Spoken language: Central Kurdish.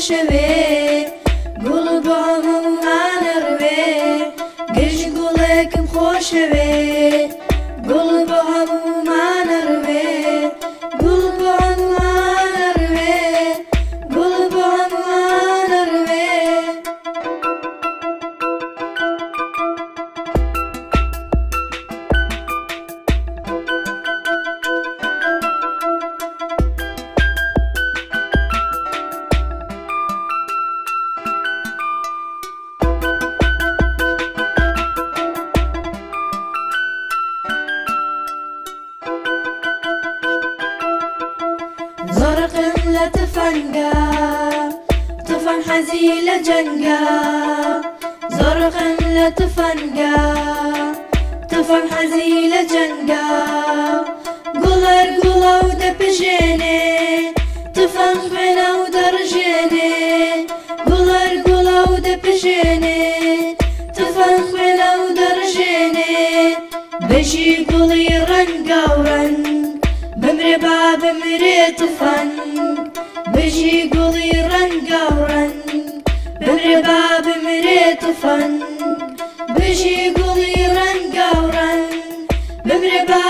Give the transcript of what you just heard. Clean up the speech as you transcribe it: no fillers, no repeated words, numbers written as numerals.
خۆشەوێ گوڵ بۆ هەمومانەڕوێ گەژ گوڵێکم خۆشەوێ گوڵ بۆ هەمومانەڕوێ گوڵ بۆ هەمومانەڕوێ گوڵ بۆ هەمومانەڕوێ زۆرقم لە تفەنگە تفەن حەزی لە جەنگە زۆرقم لە تفەنگە تفەن حەزی لە جەنگە گوڵەر گوڵە و دەپژێنێ تفەن خوێنە و دەڕژێنێ گوڵەر گوڵە و دەپژێنێ تفەن خوێنە و دەڕژێنێ بەژی گوڵی ڕەنگە و ڕەنگ بمرێ با بمرێ تفەن بژی گوڵی ڕەنگە و ڕەنگ بمرێ با بمرێ تفەن بژی گوڵی ڕەنگە و ڕەنگ بمرێ با